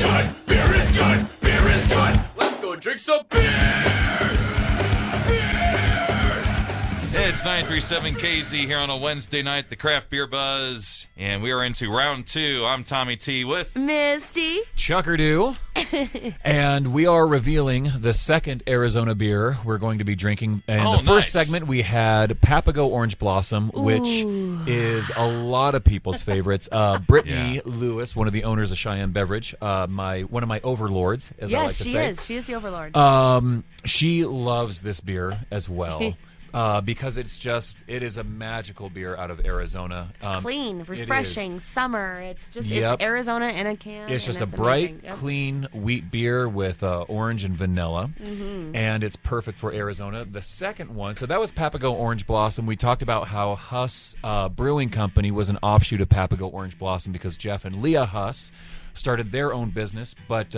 good. Beer is good. Beer is good. Let's go drink some beer. It's 937 KZ here on a Wednesday night, the Craft Beer Buzz, and we are into round two. I'm Tommy T with Misty. Chuckerdoo. And we are revealing the second Arizona beer we're going to be drinking. In the first segment, we had Papago Orange Blossom, which is a lot of people's favorites. Brittany Lewis, one of the owners of Cheyenne Beverage, one of my overlords, as I like to say. Yes, she is. She is the overlord. She loves this beer as well. Because it is a magical beer out of Arizona. It's clean, refreshing, summer. It's it's Arizona in a can. It's just a bright, clean wheat beer with orange and vanilla, and it's perfect for Arizona. The second one, so that was Papago Orange Blossom. We talked about how Huss Brewing Company was an offshoot of Papago Orange Blossom because Jeff and Leah Huss started their own business, but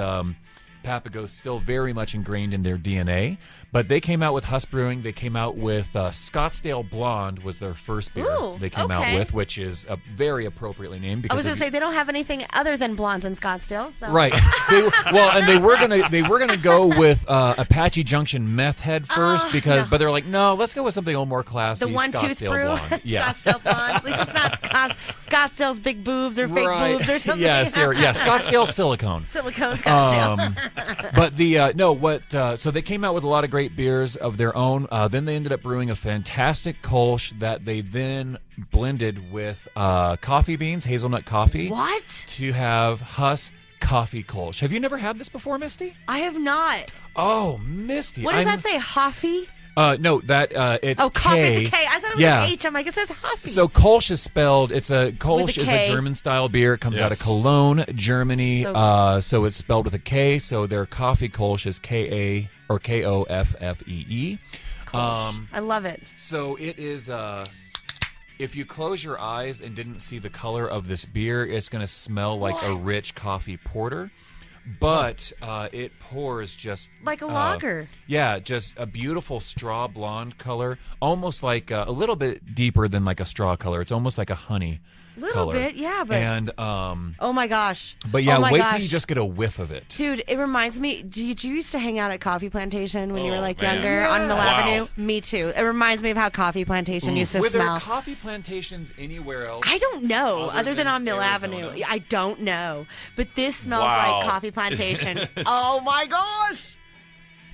Papago's still very much ingrained in their DNA, but they came out with Huss Brewing. They came out with Scottsdale Blonde was their first beer they came out with, which is a very appropriately named. Because I was going to say they don't have anything other than blondes in Scottsdale, so. Right. They were gonna go with Apache Junction Meth Head first but they're like, no, let's go with something a little more classy. The one-tooth brew, Scottsdale Blonde. At least it's not Scottsdale's big boobs or fake boobs or something. Scottsdale Silicone. Silicone Scottsdale. But so they came out with a lot of great beers of their own. Then they ended up brewing a fantastic Kolsch that they then blended with coffee beans, hazelnut coffee. What? To have Huss Coffee Kolsch. Have you never had this before, Misty? I have not. Oh, Misty. What does that say? Hoffy? No, it's coffee. K. It's a K. I thought it was an H. I'm like, it says Huffy. So Kolsch is spelled. Kolsch is a German style beer. It comes out of Cologne, Germany. So it's spelled with a K. So their coffee Kolsch is K-A or K-O-F-F-E-E. I love it. So it is. If you close your eyes and didn't see the color of this beer, it's going to smell like a rich coffee porter. But it pours just like a lager. Yeah, just a beautiful straw blonde color, almost like a little bit deeper than like a straw color. It's almost like a honey little color. Bit, yeah. But and oh my gosh. But yeah, wait till you just get a whiff of it, dude. It reminds me. Did you used to hang out at Coffee Plantation when you were younger on Mill Avenue? Me too. It reminds me of how Coffee Plantation used to Were smell. there coffee plantations anywhere else? I don't know, other than on Mill Arizona? Avenue. I don't know, but this smells like Coffee Plantation. Oh my gosh.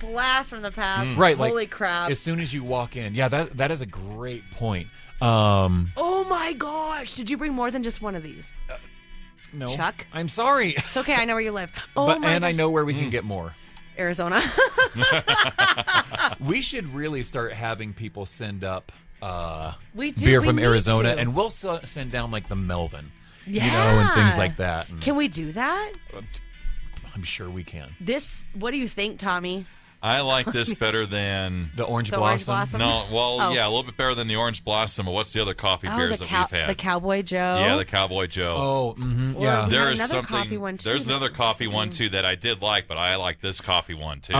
Blast from the past. Right. Holy crap. As soon as you walk in. Yeah, that is a great point. Oh my gosh. Did you bring more than just one of these? No. Chuck? I'm sorry. It's okay. I know where you live. I know where we can get more. Arizona. We should really start having people send up beer from Arizona, and we'll send down like the Melvin. Yeah. And things like that. Can we do that? I'm sure we can. What do you think, Tommy? I like this better than the Orange Blossom. Orange Blossom? No, a little bit better than the Orange Blossom. But what's the other coffee beers that we've had? The Cowboy Joe. Yeah, the Cowboy Joe. Oh, yeah. There's another coffee one too. There's another coffee one too that I did like, but I like this coffee one too.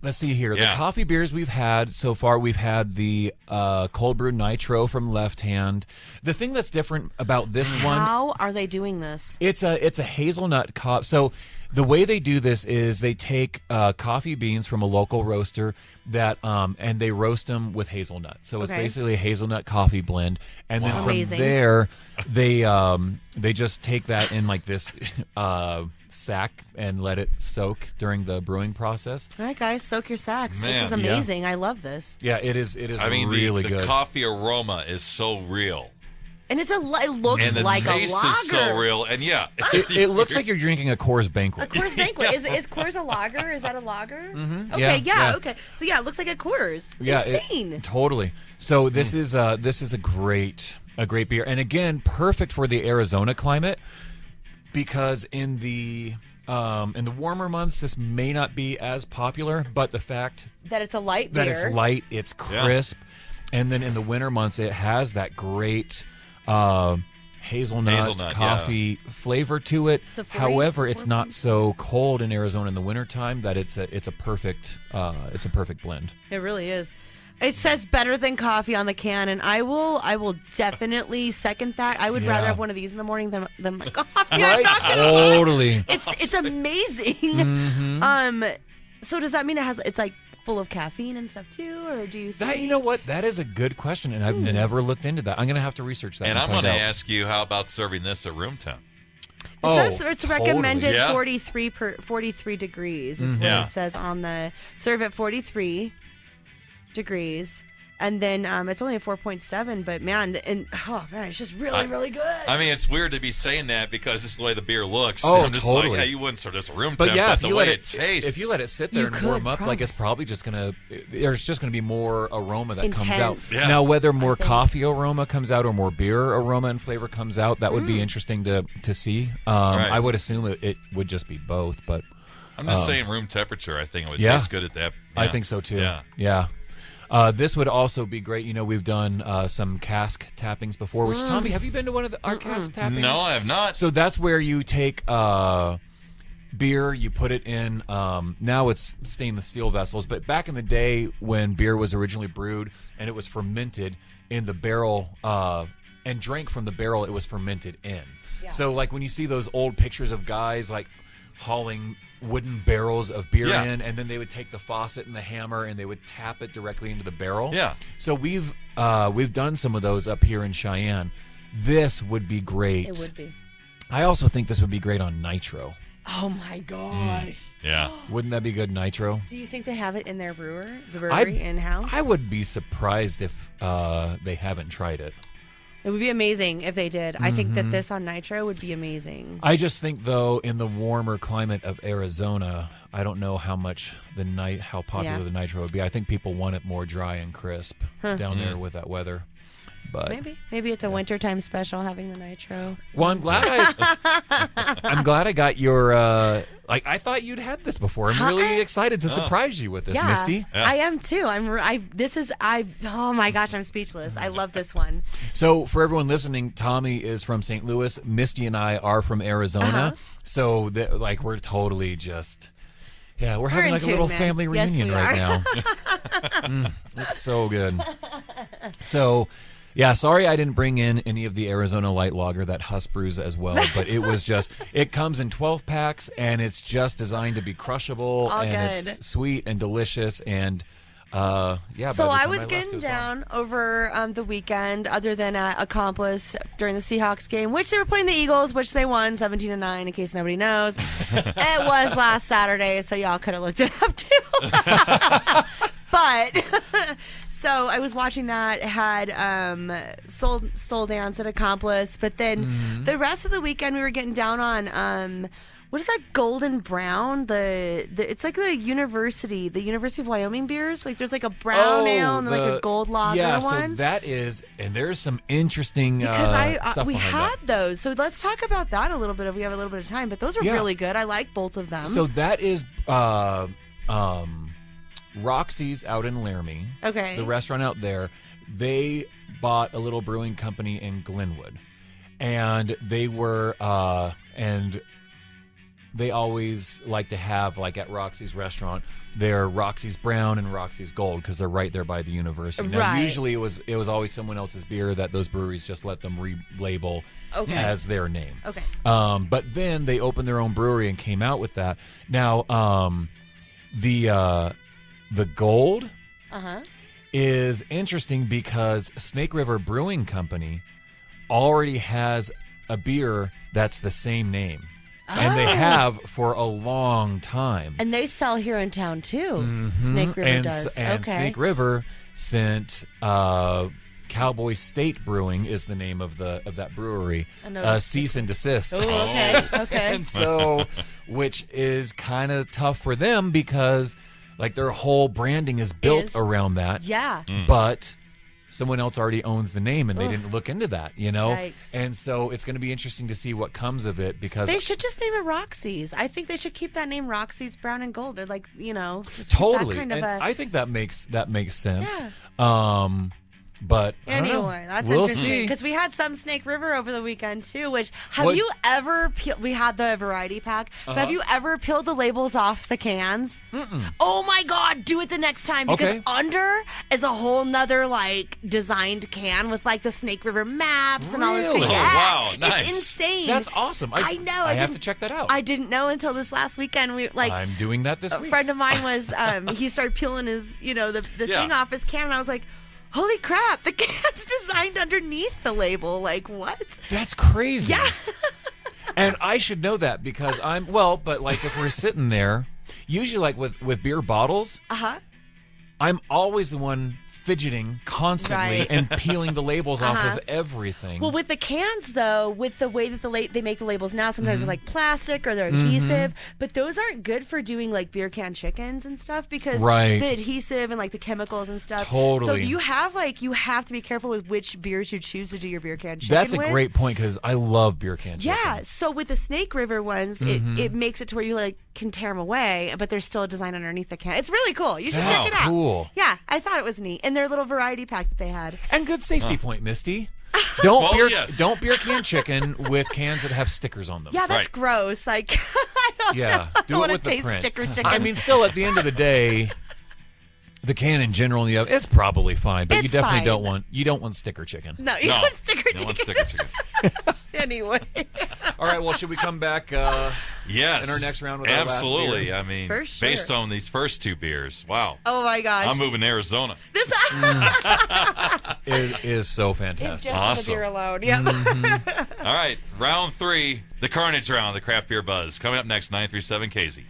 Let's see here. The coffee beers we've had so far, we've had the Cold Brew Nitro from Left Hand. The thing that's different about this one... How are they doing this? It's a hazelnut coffee. So the way they do this is they take coffee beans from a local roaster and they roast them with hazelnut. So it's basically a hazelnut coffee blend. And then from there, they just take that in like this... sack and let it soak during the brewing process. All right, guys, soak your sacks. Man, this is amazing. I love this. Yeah, it is. I mean, really good. The coffee aroma is so real, and it looks and the like taste a lager. is so real, and it looks like you're drinking a Coors Banquet. A Coors Banquet is Coors a lager? Is that a lager? Mm-hmm. Okay, okay. So it looks like a Coors. Yeah, insane. Totally. So this is a great beer, and again, perfect for the Arizona climate. Because in the warmer months, this may not be as popular, but the fact that it's a light beer, it's crisp, and then in the winter months, it has that great hazelnut coffee flavor to it. However, it's not so cold in Arizona in the wintertime that it's a perfect blend. It really is. It says better than coffee on the can, and I will definitely second that. I would rather have one of these in the morning than my coffee. Right? I'm not gonna Totally. It's amazing. Mm-hmm. So does that mean it's like full of caffeine and stuff too, or do you think? That, you know what? That is a good question, and I've never looked into that. I'm going to have to research that. And I'm going to ask you, how about serving this at room temp? It says it's recommended Totally. 43 degrees is what it says on the serve at 43 degrees. And then it's only a 4.7, but man, it's just really good. I mean, it's weird to be saying that because it's the way the beer looks. Oh, I'm just totally. like, hey, you wouldn't serve this at room But temp, yeah, but if the you way let it tastes. if you let it sit there and warm up, like it's probably just there's just gonna be more aroma that comes out. Yeah. Now, whether more coffee aroma comes out or more beer aroma and flavor comes out, that would be interesting to see. Right. I would assume it would just be both, but I'm just saying room temperature. I think it would yeah. taste good at that. I Yeah. think so too. Yeah. This would also be great. You know, we've done some cask tappings before. Which Tommy, have you been to one of our cask tappings? No, I have not. So that's where you take beer, you put it in. Now it's stainless steel vessels, but back in the day when beer was originally brewed and it was fermented in the barrel and drank from the barrel, it was fermented in. Yeah. So like when you see those old pictures of guys like hauling wooden barrels of beer in, and then they would take the faucet and the hammer and they would tap it directly into the barrel. Yeah. So we've done some of those up here in Cheyenne. This would be great. It would be. I also think this would be great on nitro. Oh my gosh. Yeah. Wouldn't that be good nitro? Do you think they have it in their brewery in-house? I would be surprised if they haven't tried it. It would be amazing if they did. I think that this on nitro would be amazing. I just think, though, in the warmer climate of Arizona, I don't know how popular the nitro would be. I think people want it more dry and crisp down there with that weather. But maybe it's a wintertime special having the nitro. well, I'm glad I got your. I thought you'd had this before. I'm really excited to surprise you with this, Misty. Yeah. I am too. Oh my gosh, I'm speechless. I love this one. So for everyone listening, Tommy is from St. Louis. Misty and I are from Arizona. So we're totally just. Yeah, we're having like a little family reunion right now. It's so good. So, yeah, sorry I didn't bring in any of the Arizona Light Lager that Huss brews as well, but it was it comes in 12 packs and it's just designed to be crushable it's sweet and delicious and yeah. So I was getting down over the weekend, other than at Accomplice during the Seahawks game, which they were playing the Eagles, which they won 17-9. In case nobody knows, it was last Saturday, so y'all could have looked it up too. But so I was watching that. Had soul dance at Accomplice, but then the rest of the weekend we were getting down on. What is that golden brown? It's like the University of Wyoming beers. Like there's like a brown ale and then like a gold lager one. Yeah, so that is, and there's some interesting stuff we behind had that. those. So let's talk about that a little bit if we have a little bit of time. But those are really good. I like both of them. So that is Roxy's out in Laramie. Okay. The restaurant out there. They bought a little brewing company in Glenwood, and they were they always like to have, like at Roxy's restaurant, they're Roxy's Brown and Roxy's Gold because they're right there by the university. Now, usually it was always someone else's beer that those breweries just let them relabel as their name. Okay. But then they opened their own brewery and came out with that. Now, the Gold is interesting because Snake River Brewing Company already has a beer that's the same name. And they have for a long time. And they sell here in town too. Snake River does. And Snake River sent Cowboy State Brewing is the name of that brewery. Cease and desist. Oh, okay. Okay. And so, which is kind of tough for them because like their whole branding is built around that. Yeah. But someone else already owns the name and they didn't look into that, you know? Yikes. And so it's going to be interesting to see what comes of it because they should just name it Roxy's. I think they should keep that name Roxy's Brown and Gold. Or like, just totally. that kind of and I think that makes sense. Yeah. But I don't know. Anyway, that's We'll interesting see. because we had some Snake River over the weekend too. Which have What- you ever? We had the variety pack. But have you ever peeled the labels off the cans? Oh my God! Do it the next time because Okay. under is a whole nother like designed can with like the Snake River maps and all this. Really? Crazy. Oh, Yeah, wow, nice. It's insane. That's awesome. I know. I have to didn't- check that out. I didn't know until this last weekend. We like I'm doing that this a week. friend of mine was he started peeling his the Yeah. thing off his can and I was like, holy crap, the can's designed underneath the label. Like what? That's crazy. Yeah. And I should know that because but like if we're sitting there, usually like with beer bottles, I'm always the one fidgeting constantly Right. and peeling the labels off of everything. Well, with the cans though, with the way that they make the labels now, sometimes Mm-hmm. they're like plastic or they're adhesive, but those aren't good for doing like beer can chickens and stuff because Right. the adhesive and like the chemicals and stuff. Totally. So you have to be careful with which beers you choose to do your beer can chicken That's a with. great point because I love beer can chicken. Yeah, so with the Snake River ones, it makes it to where you like can tear them away, but there's still a design underneath the can. It's really cool. You should That's check it out. cool. Yeah, I thought it was neat. And their little variety pack that they had. And good safety point, Misty. Don't Well, beer yes. don't beer can chicken with cans that have stickers on them. Yeah, that's Right. gross. Like, I don't Yeah, know. do I it want to with the taste print. sticker chicken. I mean, still at the end of the day, the can in general, it's probably fine, but you It's definitely fine. don't want sticker chicken. no, you No, want sticker no chicken. one sticker chicken. Anyway. All right, well, should we come back? Yes. In our next round with our last absolutely. beer. I mean, For sure. based on these first two beers, wow. Oh my gosh. I'm moving to Arizona. This Is so just fantastic. for the Awesome. beer alone. Yep. All right, round 3, the Carnage round, the Craft Beer Buzz. Coming up next, 937 KAZY.